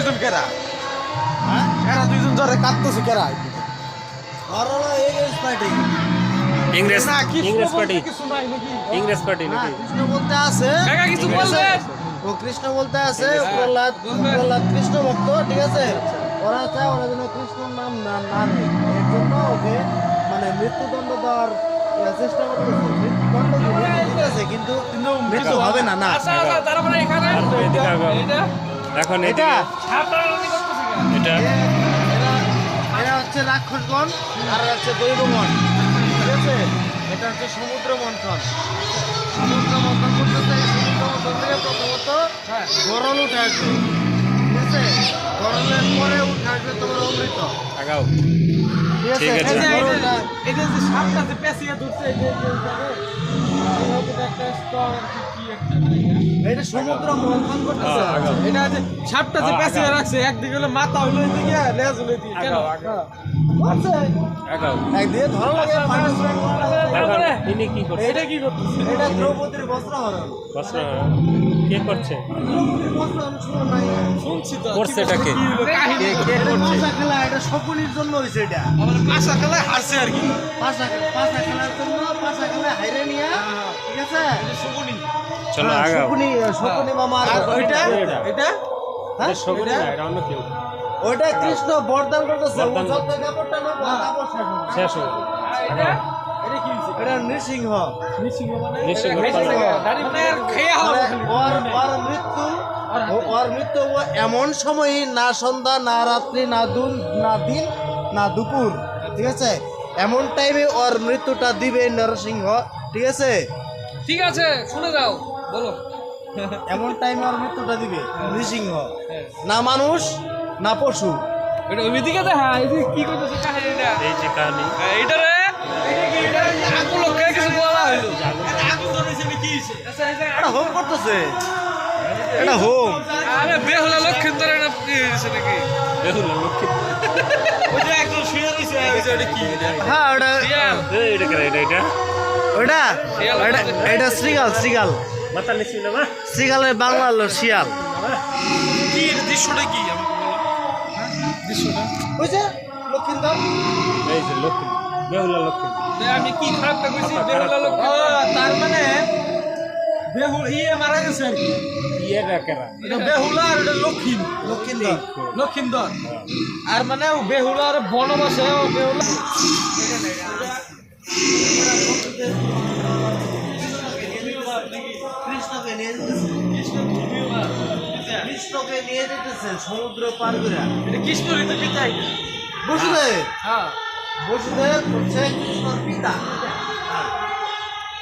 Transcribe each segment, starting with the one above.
দুইজন কেরা এরা দুইজন জরে কাঁদতেছে কেরা ইংরেজ না কি ইংরেজ পার্টি কিছু নাই নাকি ইংরেজ পার্টি নাকি কৃষ্ণ বলতে আছে কাকা কিছু বলবেন ও কৃষ্ণ বলতে আছে প্রহ্লাদ কৃষ্ণ ভক্ত ঠিক আছে ওরা চায় ওরা যেন কৃষ্ণর নাম না না নেয় এর জন্য ওকে মানে মৃত্যুদণ্ড দেওয়ার চেষ্টা করতেছে মৃত্যুদণ্ড ঠিক আছে কিন্তু মৃত্যু হবে না না আচ্ছা আচ্ছা তারপরে এখানে এটা এখন এটা সাবধানতা করতেছে এটা এরা হচ্ছে রাক্ষসগণ আর হচ্ছে দৈবগণ ঠিক আছে এটা হচ্ছে সমুদ্র মন্থন সমুদ্র মন্থন করতেছে সমুদ্র মন্থন থেকে প্রথমত গরল উঠে আসবে ঠিক আছে গরলের পরে উঠে আসবে তোমার অমৃত আগাও ঠিক আছে ঠিক আছে। গরলটা এই যে সাপটা যে পেঁচিয়ে ধরছে এই যে একটা স্তর কি একটা এটা সমুদ্র মন্থন করতেছে এটা যে সাপটা যে পেঁচিয়ে রাখছে একদিকে হলো মাথা হলো এদিকে লেজ হলো এদিকে কেন করছে আগাও একদিকে ধরা লাগে এখন ইনি কি করছে এটা কি করতেছে এটা দ্রৌপদীর বস্ত্রহরণ বস্ত্র কে করছে দ্রৌপদীর বস্ত্রহরণ শুনো নাই শুনছি তো করছে এটাকে কাহিনী এটা পাশা খেলা এটা শকুনির জন্য হয়েছে এটা আমার পাশা খেলায় হারছে আর কি পাশা খেলার জন্য পাশা খেলা হাইরে নিয়ে ঠিক আছে শকুনি চলো হ্যাঁ, আগাও শকুনি মামা আর ওইটা এটা? এটা হ্যাঁ? শকুনি না এটা অন্য কেউ ওইটা কৃষ্ণ বরদান করতেছে ও বরদান যত কাপড়টা নেবো কাপড় শেষ হবে। শেষ হয়ে গেল। এটা এটা কি হইছে এটা নৃসিংহ নিসিংহ মানে নিসিংহ দাড়ি মানে আর খেয়া হবে মানে ওর মৃত্যু ও এমন সময় না সন্ধ্যা না রাত্রি না দিন না দুপুর ঠিক আছে এমন টাইমে ওর মৃত্যুটা দিবে নরসিংহ ঠিক আছে ঠিক আছে শুনে যাও বলো এমন টাইমে ওর মৃত্যুটা দিবে নৃসিংহ না মানুষ না পশু এটা ওইদিকে দেখা এই যে কি করতেছে কাহিনীটা এই যে কাহিনী এইটা রে এটা আগুন লোককে কিছু বলা হইলো আগুন ধরেছে কি হইছে আচ্ছা এই যে এটা হোম করতেছে এটা হোম আরে বেহুলা লক্ষিন্দর না কি হইছে নাকি বেহুলা লক্ষ্মী ওই যে একজন শুয়ে রইছে ওই যে এটা কি এটা হ্যাঁ ওটা শিয়াল এটা করে এটা ওটা এটা শ্রীগাল মাথা নিছি না মা শ্রীগালের বাংলা হলো শিয়াল কি এর দৃশ্যটা কি আমাকে বলো দৃশ্যটা ওই যে লক্ষিন্দর এই যে লক্ষ্মী বেহুলা লক্ষ্মী আমি কি খারাপটা কইছি বেহুলা লোক তার মানে বেহুল ইয়ে মারা গেছে আর কি ইয়ে রাখেরা এটা বেহুলা আর এটা লক্ষিন্দর আর মানে ও বেহুলা আর বনবাসে ও বেহুলা কৃষ্ণকে নিয়ে যেতেছে সমুদ্র পার করে এটা কৃষ্ণ ঋতু পিতাই বসুদেব হ্যাঁ বসুদেব হচ্ছে কৃষ্ণর পিতা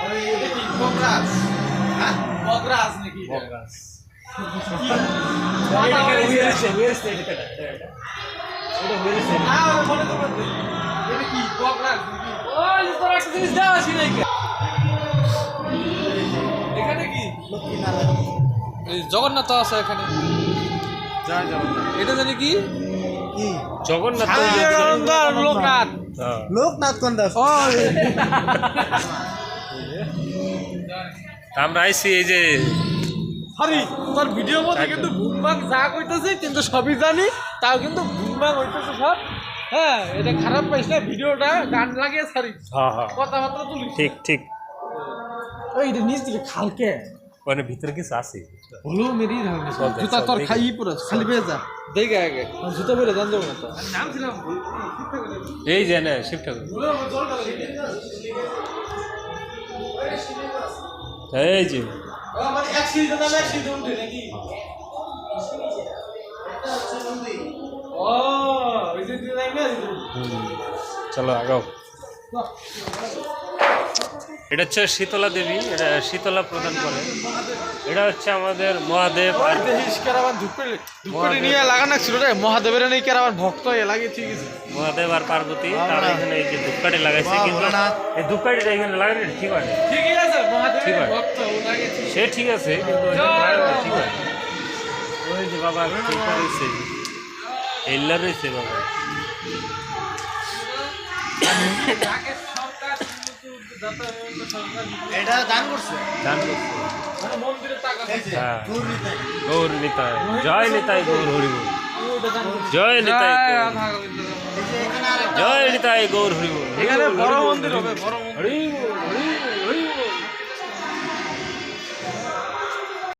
আর এটা কি বকরাজ হ্যাঁ বকরাজ নাকি বকরাজ এটা কি বকরাজ নাকি ওই তোর একটা জিনিস দেওয়া আছে নাকি এখানে কি লক্ষ্মীনারায়ণ এই জগন্নাথ আছে এখানে জয় জগন্নাথ এটা জানি কি কি জগন্নাথ লোকনাথ হ্যাঁ। লোকনাথ কন্দাস আমরা আইছি এই যে সরি তোর ভিডিও মধ্যে কিন্তু ভুলভাগ যা কইতেছে কিন্তু সবই জানি তাও কিন্তু ভুলভাগ হইতেছে সব হ্যাঁ এটা খারাপ পাইছ না ভিডিওটা গান লাগিয়ে সরি হ্যাঁ হ্যাঁ কথাবার্তা তুলি ঠিক ঠিক ওই এটা নিচ দিকে খালকে ওখানে ভিতরে কিছু আছে হলো মেরি ধারণা চল দেখ, জুতা চল তোর দেখি। খাই পুরো খালি বেয়ে যা দেখে আগে জুতা বেরে জান যাবো না তো নাম ছিলাম এই যে না শিব ঠাকুর এই যে মানে অ্যাক্সিডেন্ট না অ্যাক্সিডেন্ট উঠে নাকি ও ওই যে দিলাই না চলো আগাও এটা হচ্ছে শীতলা দেবী এটা শীতলা প্রদান করে এটা হচ্ছে আমাদের মহাদেব আর দেহিস কেরাবান ধুপকাঠি নিয়ে লাগানো ছিল রে মহাদেবের নেই কেরাবান ভক্ত এ লাগে ঠিক আছে মহাদেব আর পার্বতী তারা এখানে এই যে ধূপকাঠি লাগাইছে কিন্তু এই ধূপকাঠিটা এখানে লাগানো ঠিক হয় না। ঠিকই আছে ঠিক মহাদেবের আছে। ভক্ত ও লাগে ঠিক সে ঠিক আছে কিন্তু ওই যে লাগানো ঠিক হয় না। ওই যে বাবা কৃপা রয়েছে এল্লা রয়েছে বাবা যাকে সরকার সরকার এটা দান করছে দান করছে মানে মন্দিরে টাকা এই যে হ্যাঁ। গৌরীতাই। গৌর নিতাই জয় নিতাই গৌর হরিবল জয় নিতাই জয় গৌর। রাধা গোবিন্দ। এই যে এখানে আরেকটা জয় নিতাই গৌর হরি বল। এখানে বড় মন্দির হবে, বড় মন্দির। হরি বল, হরি বল।